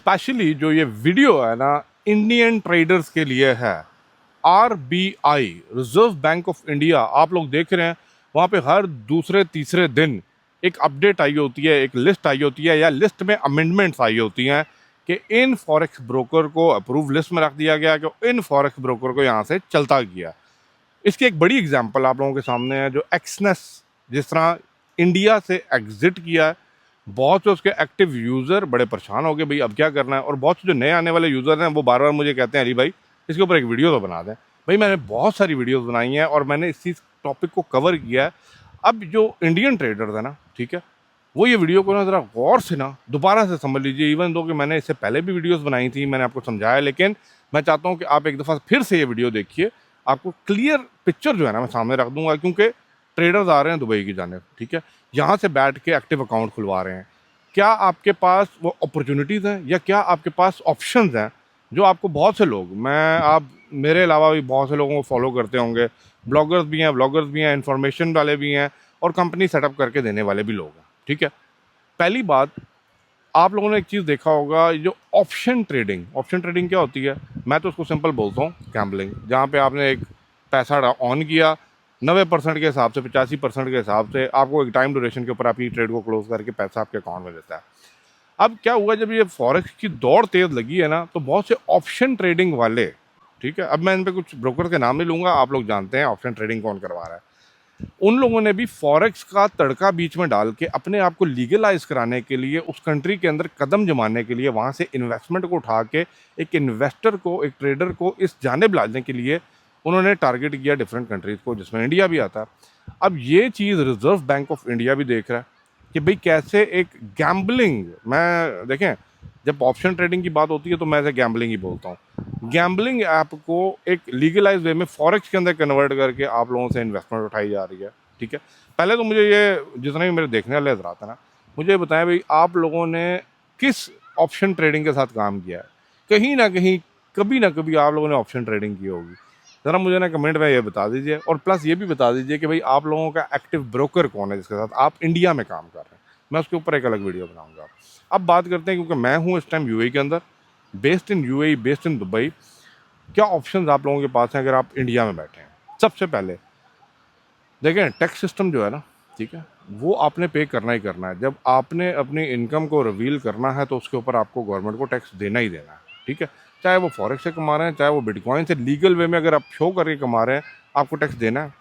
Specially जो ये video है ना, इंडियन ट्रेडर्स के लिए है। RBI, reserve bank of India, आप लोग देख रहे हैं वहाँ पे हर दूसरे तीसरे दिन एक अपडेट आई होती है, एक लिस्ट आई होती है, या लिस्ट में अमेंडमेंट्स आई होती हैं कि इन फॉरेक्स ब्रोकर को अप्रूव लिस्ट में रख दिया गया, कि इन फॉरेक्स ब्रोकर को यहाँ से चलता गया। इसकी एक बड़ी एग्जांपल आप लोगों के सामने है, जो एक्सनेस जिस तरह इंडिया से एग्जिट किया है। बहुत से उसके एक्टिव यूज़र बड़े परेशान हो गए, भाई अब क्या करना है। और बहुत से जो नए आने वाले यूज़र हैं वो बार बार मुझे कहते हैं, अली भाई इसके ऊपर एक वीडियो तो बना दें। भाई मैंने बहुत सारी वीडियोस बनाई हैं और मैंने इसी टॉपिक को कवर किया है। अब जो इंडियन ट्रेडर्स है ना, ठीक है, वो ये वीडियो को ना ज़रा गौर से ना दोबारा से समझ लीजिए। इवन दो कि मैंने इससे पहले भी वीडियोस बनाई थी, मैंने आपको समझाया, लेकिन मैं चाहता हूँ कि आप एक दफ़ा फिर से ये वीडियो देखिए। आपको क्लियर पिक्चर जो है ना मैं सामने रख दूंगा, क्योंकि ट्रेडर्स आ रहे हैं दुबई की जानिब, ठीक है, यहाँ से बैठ के एक्टिव अकाउंट खुलवा रहे हैं। क्या आपके पास वो अपॉर्चुनिटीज़ हैं, या क्या आपके पास ऑप्शंस हैं जो आपको बहुत से लोग, मैं आप मेरे अलावा भी बहुत से लोगों को फॉलो करते होंगे। ब्लॉगर्स भी हैं, व्लॉगर्स भी हैं, इन्फॉर्मेशन वाले भी हैं, और कंपनी सेटअप करके देने वाले भी लोग हैं, ठीक है। पहली बात, आप लोगों ने एक चीज़ देखा होगा, ये जो ऑप्शन ट्रेडिंग क्या होती है? मैं तो उसको सिंपल बोलता हूँ गैम्बलिंग। जहाँ पे आपने एक पैसा ऑन किया 90% के हिसाब से, 85% के हिसाब से, आपको एक टाइम ड्यूरेशन के ऊपर आपकी ट्रेड को क्लोज करके पैसा आपके अकाउंट में देता है। अब क्या हुआ, जब ये फॉरेक्स की दौड़ तेज़ लगी है ना, तो बहुत से ऑप्शन ट्रेडिंग वाले, ठीक है, अब मैं इन पे कुछ ब्रोकर के नाम नहीं लूँगा, आप लोग जानते हैं ऑप्शन ट्रेडिंग कौन करवा रहा है। उन लोगों ने भी फॉरेक्स का तड़का बीच में डाल के अपने आप को लीगलाइज कराने के लिए, उस कंट्री के अंदर कदम जमाने के लिए, वहाँ से इन्वेस्टमेंट को उठा के एक इन्वेस्टर को, एक ट्रेडर को इस जानिब लाने के लिए उन्होंने टारगेट किया डिफरेंट कंट्रीज़ को, जिसमें इंडिया भी आता है। अब ये चीज़ रिजर्व बैंक ऑफ इंडिया भी देख रहा है कि भाई कैसे एक गैम्बलिंग, मैं देखें जब ऑप्शन ट्रेडिंग की बात होती है तो मैं इसे गैम्बलिंग ही बोलता हूँ। गैम्बलिंग ऐप को एक लीगलाइज वे में फॉरेक्स के अंदर कन्वर्ट करके आप लोगों से इन्वेस्टमेंट उठाई जा रही है, ठीक है। पहले तो मुझे ये, जितने भी मेरे देखने वाले हजरात हैं ना, मुझे बताएं भाई आप लोगों ने किस ऑप्शन ट्रेडिंग के साथ काम किया है? कहीं ना कहीं, कभी ना कभी आप लोगों ने ऑप्शन ट्रेडिंग की होगी। ज़रा मुझे ना कमेंट में ये बता दीजिए, और प्लस ये भी बता दीजिए कि भाई आप लोगों का एक्टिव ब्रोकर कौन है जिसके साथ आप इंडिया में काम कर रहे हैं। मैं उसके ऊपर एक अलग वीडियो बनाऊंगा। अब बात करते हैं, क्योंकि मैं हूँ इस टाइम यूएई के अंदर, based in UAE, based in Dubai. क्या ऑप्शंस आप लोगों के पास हैं अगर आप इंडिया में बैठे हैं? सबसे पहले देखें, टैक्स सिस्टम जो है ना, ठीक है, वो आपने पे करना ही करना है। जब आपने अपनी इनकम को रिवील करना है तो उसके ऊपर आपको गवर्नमेंट को टैक्स देना ही देना है, ठीक है। चाहे वो फॉरेक्स से कमा रहे हैं, चाहे वो बिटकॉइन से, लीगल वे में अगर आप शो करके कमा रहे हैं, आपको टैक्स देना है।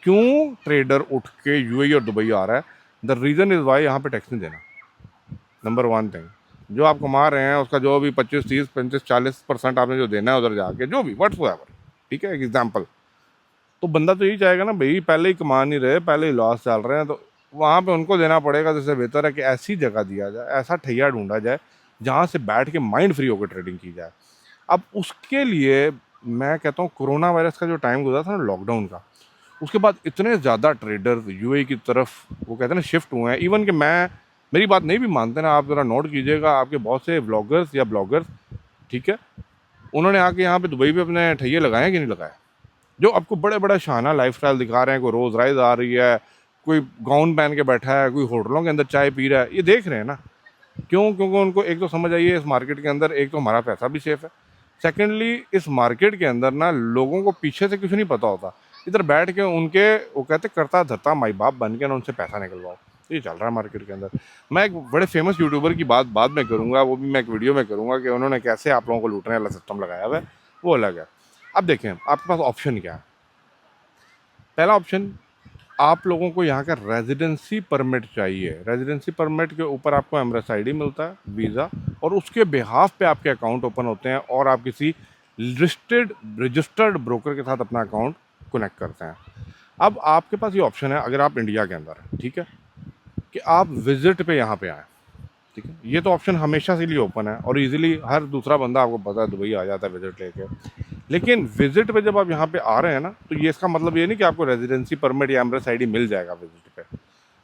क्यों ट्रेडर उठ के यूएई और दुबई आ रहा है? द रीज़न इज़ वाई यहाँ पे टैक्स नहीं देना। नंबर वन थिंग, जो आप कमा रहे हैं उसका जो भी 25, 30, 35, 40% आपने जो देना है उधर जाके, जो भी व्हाट्सएवर, ठीक है, एक एग्जाम्पल। तो बंदा तो यही चाहेगा ना, भाई पहले ही कमा नहीं रहे, पहले ही लॉस चल रहे हैं, तो वहाँ पे उनको देना पड़ेगा। तो इससे बेहतर है कि ऐसी जगह दिया जाए, ऐसा ठैया ढूंढा जाए जहाँ से बैठ के माइंड फ्री होकर ट्रेडिंग की जाए। अब उसके लिए मैं कहता हूँ, कोरोना वायरस का जो टाइम गुजरा था ना, लॉकडाउन का, उसके बाद इतने ज़्यादा ट्रेडर्स यूएई की तरफ, वो कहते हैं ना, शिफ्ट हुए हैं। इवन कि मैं, मेरी बात नहीं भी मानते ना, आप ज़रा नोट कीजिएगा, आपके बहुत से व्लॉगर्स या ब्लॉगर्स, ठीक है, उन्होंने आके यहाँ पे दुबई पे अपने ठैये लगाए हैं कि नहीं लगाए? जो आपको बड़े बड़ा शाना लाइफस्टाइल दिखा रहे हैं, कोई रोज़ राइज आ रही है, कोई गाउन पहन के बैठा है, कोई होटलों के अंदर चाय पी रहा है, ये देख रहे हैं ना। क्यों? क्योंकि उनको एक तो समझ आई है इस मार्केट के अंदर, एक तो हमारा पैसा भी सेफ है, सेकेंडली इस मार्केट के अंदर ना लोगों को पीछे से कुछ नहीं पता होता। इधर बैठ के उनके, वो कहते करता धरता माई बाप बन के ना उनसे पैसा निकलवाओ। तो ये चल रहा है मार्केट के अंदर। मैं एक बड़े फेमस यूट्यूबर की बात बाद में करूँगा, वो भी मैं एक वीडियो में करूँगा कि उन्होंने कैसे आप लोगों को लूटने वाला सिस्टम लगाया हुआ है, वो अलग है। अब देखें आपके पास ऑप्शन क्या है। पहला ऑप्शन, आप लोगों को यहाँ का रेजिडेंसी परमिट चाहिए। रेजिडेंसी परमिट के ऊपर आपको एमरेस आईडी मिलता है, वीज़ा, और उसके बिहाफ पे आपके अकाउंट ओपन होते हैं और आप किसी रजिस्टर्ड ब्रोकर के साथ अपना अकाउंट कनेक्ट करते हैं। अब आपके पास ये ऑप्शन है, अगर आप इंडिया के अंदर हैं, ठीक है, कि आप विजिट पे यहाँ पे आएँ, ठीक है। ये तो ऑप्शन हमेशा से लिए ओपन है और इजीली हर दूसरा बंदा, आपको पता है, दुबई आ जाता है विजिट लेके। लेकिन विजिट पे जब आप यहाँ पे आ रहे हैं ना, तो ये इसका मतलब ये नहीं कि आपको रेजिडेंसी परमिट या एमरेस आईडी मिल जाएगा विजिट पे।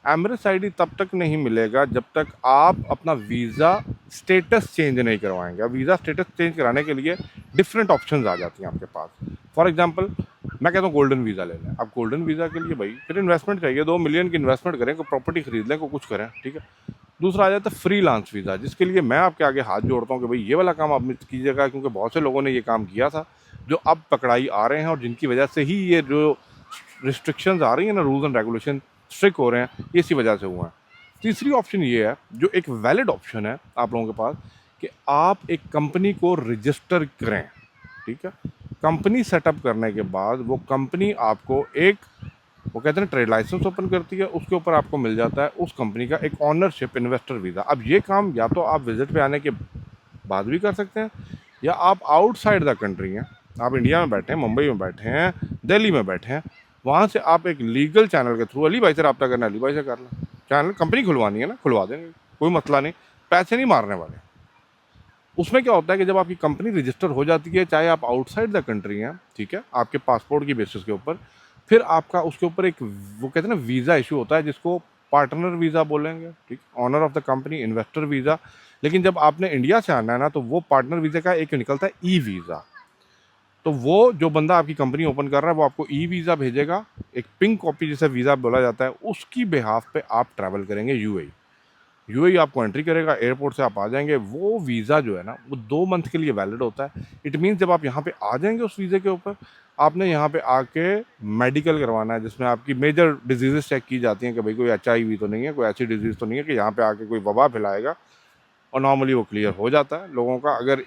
एमरेस आईडी तब तक नहीं मिलेगा जब तक आप अपना वीज़ा स्टेटस चेंज नहीं करवाएंगे। अब वीज़ा स्टेटस चेंज कराने के लिए डिफरेंट ऑप्शंस आ जाती हैं आपके पास। फॉर एग्जांपल, मैं कहता हूँ गोल्डन वीज़ा ले लें। अब गोल्डन वीज़ा के लिए भाई फिर इन्वेस्टमेंट चाहिए, 2 मिलियन की इन्वेस्टमेंट करें, कोई प्रॉपर्टी खरीद लें, कोई कुछ करें, ठीक है। दूसरा आ जाता है फ्रीलांस वीज़ा, जिसके लिए मैं आपके आगे हाथ जोड़ता हूँ कि भाई ये वाला काम आप मत कीजिएगा, क्योंकि बहुत से लोगों ने ये काम किया था जो अब पकड़ाई आ रहे हैं, और जिनकी वजह से ही ये जो रिस्ट्रिक्शंस आ रही हैं ना, रूल्स एंड रेगुलेशन स्ट्रिक्ट हो रहे हैं, ये इसी वजह से हुआ है। तीसरी ऑप्शन ये है, जो एक वैलिड ऑप्शन है आप लोगों के पास, कि आप एक कंपनी को रजिस्टर करें। ठीक है, कंपनी सेटअप करने के बाद वो कंपनी आपको एक, वो कहते हैं ट्रेड लाइसेंस ओपन करती है, उसके ऊपर आपको मिल जाता है उस कंपनी का एक ऑनरशिप इन्वेस्टर वीज़ा। अब ये काम या तो आप विजिट पे आने के बाद भी कर सकते हैं, या आप आउटसाइड द कंट्री हैं, आप इंडिया में बैठे हैं, मुंबई में बैठे हैं, दिल्ली में बैठे हैं, वहाँ से आप एक लीगल चैनल के थ्रू अली भाई से रब्ता करना, अली भाई से कर लें। चैनल कंपनी खुलवानी है ना, खुलवा देंगे, कोई मसला नहीं, पैसे नहीं मारने वाले। उसमें क्या होता है कि जब आपकी कंपनी रजिस्टर हो जाती है, चाहे आप आउटसाइड द कंट्री हैं, ठीक है, आपके पासपोर्ट की बेसिस के ऊपर, फिर आपका उसके ऊपर एक, वो कहते हैं ना, वीज़ा इशू होता है, जिसको पार्टनर वीज़ा बोलेंगे, ठीक, owner of the company, investor visa. लेकिन जब आपने इंडिया से आना है ना, तो वो पार्टनर वीज़ा का एक निकलता है ई वीज़ा। तो वो जो बंदा आपकी कंपनी ओपन कर रहा है, वो आपको ई वीज़ा भेजेगा, एक पिंक कॉपी जिसे वीज़ा बोला जाता है, उसकी बिहाफ पे आप ट्रैवल करेंगे यूएई। यूएई आपको एंट्री करेगा, एयरपोर्ट से आप आ जाएंगे। वो वीज़ा जो है ना, वो 2 मंथ के लिए वैलिड होता है। इट मीन्स जब आप यहाँ पे आ जाएंगे उस वीज़े के ऊपर, आपने यहाँ पे आके मेडिकल करवाना है, जिसमें आपकी मेजर डिजीज़ चेक की जाती हैं कि भाई कोई HIV तो नहीं है, कोई ऐसी डिजीज़ तो नहीं है कि यहाँ पे आके कोई वबा फैलाएगा, और नॉर्मली वो क्लियर हो जाता है लोगों का, अगर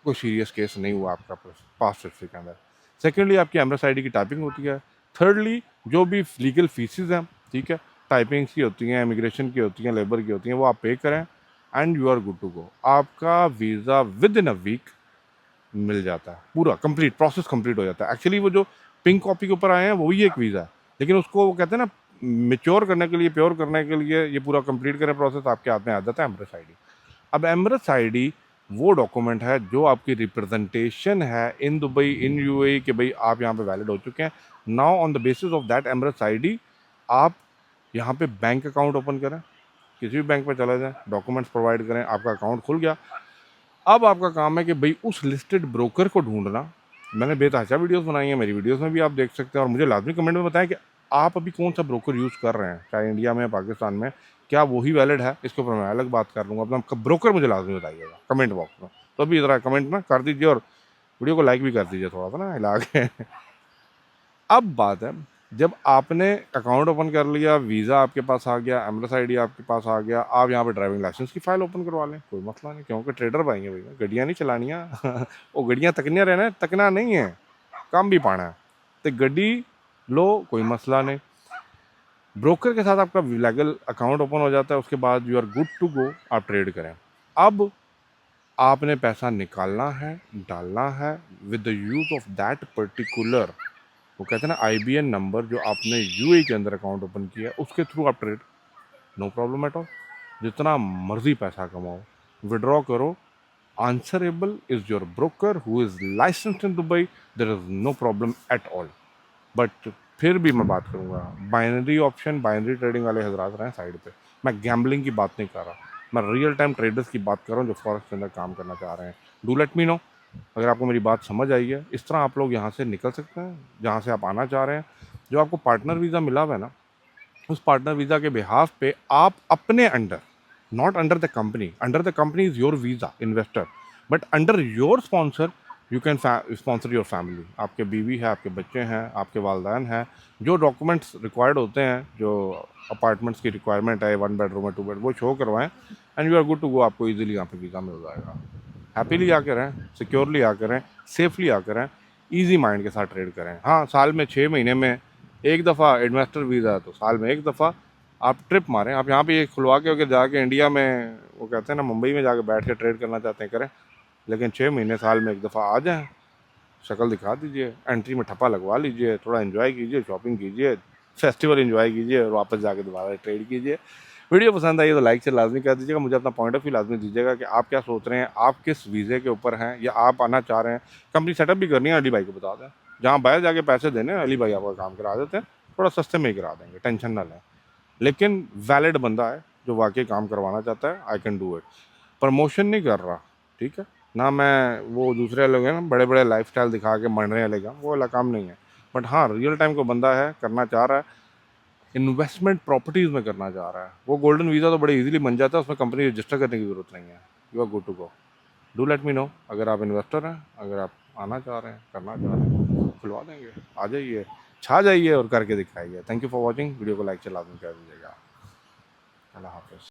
कोई सीरियस केस नहीं हुआ आपका पास्ट हिस्ट्री के अंदर। सेकेंडली, आपकी एमरेस ID की टाइपिंग होती है। थर्डली, जो भी लीगल फीसिस हैं, ठीक है, टाइपिंग्स की होती हैं, इमिग्रेशन की होती हैं, लेबर की होती हैं, वो आप पे करें, and you are good to go. आपका visa within a week मिल जाता है, पूरा कंप्लीट प्रोसेस कंप्लीट हो जाता है। एक्चुअली वो जो पिंक कॉपी के ऊपर आए हैं वही एक वीज़ा है, लेकिन उसको वो कहते हैं ना, मेच्योर करने के लिए, प्योर करने के लिए, ये पूरा कंप्लीट करें प्रोसेस, आपके हाथ में आ जाता है एमरेस ID। अब एमरेस ID वो डॉक्यूमेंट है जो आपकी रिप्रेजेंटेशन है इन दुबई, इन यूएई, कि भाई आप यहाँ पे वैलिड हो चुके हैं। Now on the basis of that Emirates ID, आप यहाँ पे बैंक अकाउंट ओपन करें, किसी भी बैंक में चला जाएं, डॉक्यूमेंट्स प्रोवाइड करें, आपका अकाउंट खुल गया। अब आपका काम है कि भाई उस लिस्टेड ब्रोकर को ढूंढना। मैंने बेतहाशा वीडियोस बनाई हैं, मेरी वीडियोस में भी आप देख सकते हैं, और मुझे लाजमी कमेंट में बताएं कि आप अभी कौन सा ब्रोकर यूज़ कर रहे हैं, चाहे इंडिया में या पाकिस्तान में, क्या वही वैलिड है। इसके ऊपर मैं अलग बात कर लूँगा, अपना ब्रोकर मुझे लाजमी बताइएगा कमेंट बॉक्स में। तो अभी ज़रा कमेंट ना कर दीजिए, और वीडियो को लाइक भी कर दीजिए थोड़ा सा ना हिला के। अब बात है, जब आपने अकाउंट ओपन कर लिया, वीज़ा आपके पास आ गया, एमरेस ID आपके पास आ गया, आप यहाँ पे ड्राइविंग लाइसेंस की फ़ाइल ओपन करवा लें, कोई मसला नहीं, क्योंकि ट्रेडर भाई हैं भैया, गड्डियाँ नहीं चलानियाँ। वो गड्डियाँ तकनियाँ रहना है, तकना नहीं है, काम भी पाना है, तो गड्डी लो, कोई मसला नहीं। ब्रोकर के साथ आपका लीगल अकाउंट ओपन हो जाता है, उसके बाद you are good to go, आप ट्रेड करें। अब आपने पैसा निकालना है, डालना है, with the use of that particular, वो कहते हैं ना, IBN नंबर, जो आपने यूएई के अंदर अकाउंट ओपन किया है, उसके थ्रू आप trade, no problem at all. जितना मर्जी पैसा कमाओ, विड्रॉ करो, answerable is your broker who is licensed in Dubai, there is no problem at all. But फिर भी मैं बात करूँगा, बाइनरी ऑप्शन, बाइनरी ट्रेडिंग वाले हजरात रहें साइड पे। मैं गैम्बलिंग की बात नहीं कर रहा, मैं रियल टाइम ट्रेडर्स की बात कर रहा हूँ, जो फॉरेक्स के अंदर काम करना चाह रहे हैं। डू लेट मी नो अगर आपको मेरी बात समझ आई है। इस तरह आप लोग यहाँ से निकल सकते हैं जहाँ से आप आना चाह रहे हैं। जो आपको पार्टनर वीज़ा मिला हुआ है ना, उस पार्टनर वीज़ा के बिहाफ पे आप अपने under, not under the company is your visa investor, but under your sponsor you can sponsor your family. आपके बीवी है, आपके बच्चे हैं, आपके वालदैन हैं, जो डॉक्यूमेंट्स रिक्वायर्ड होते हैं, जो अपार्टमेंट्स की रिक्वायरमेंट है, 1 बेडरूम है, 2 बेड, वो शो करवाएं, and you are good to go. आपको ईजिली यहाँ पे वीज़ा मिल जाएगा। हैप्पीली आकर रहें, सिक्योरली आकर रहें, सेफली आकर रहें, ईजी माइंड के साथ ट्रेड करें। हाँ, साल में 6 महीने में एक दफ़ा इन्वेस्टर वीज़ा है, तो साल में एक दफ़ा आप ट्रिप मारें। आप यहाँ पे ये खुलवा के जाके इंडिया में, वो कहते हैं ना, मुंबई में जाके बैठ के ट्रेड करना चाहते हैं करें, लेकिन 6 महीने साल में एक दफ़ा आ जाएं, शक्ल दिखा दीजिए, एंट्री में ठप्पा लगवा लीजिए, थोड़ा एंजॉय कीजिए, शॉपिंग कीजिए, फेस्टिवल एंजॉय कीजिए, और वापस जाके दोबारा ट्रेड कीजिए। वीडियो पसंद आई तो लाइक से लाजमी कर दीजिएगा, मुझे अपना पॉइंट ऑफ व्यू लाजमी दीजिएगा कि आप क्या सोच रहे हैं, आप किस वीज़े के ऊपर हैं, या आप आना चाह रहे हैं। कंपनी सेटअप भी करनी है, अली भाई को बता दें, जहाँ बाहर जाके पैसे देने, अली भाई आपका काम करा देते हैं, थोड़ा सस्ते में ही करा देंगे, टेंशन ना लें। लेकिन वैलिड बंदा है जो वाकई काम करवाना चाहता है, I can do it. Promotion नहीं कर रहा, ठीक है ना, मैं वो दूसरे लोग हैं ना, बड़े बड़े लाइफस्टाइल दिखा के मरने वाले का, वो वाला काम नहीं है। बट हाँ, रियल टाइम को बंदा है, करना चाह रहा है, इन्वेस्टमेंट प्रॉपर्टीज़ में करना चाह रहा है, वो गोल्डन वीज़ा तो बड़े इजीली बन जाता है, उसमें कंपनी रजिस्टर करने की ज़रूरत नहीं है। You are good to go. Do let me know अगर आप इन्वेस्टर हैं, अगर आप आना चाह रहे हैं, करना चाह रहे हैं, खुलवा देंगे। आ जाइए, छा जाइए और करके दिखाइए। Thank you for watching. Video को लाइक से लाजमी कर दीजिएगा। अल्लाह हाफ़िज़।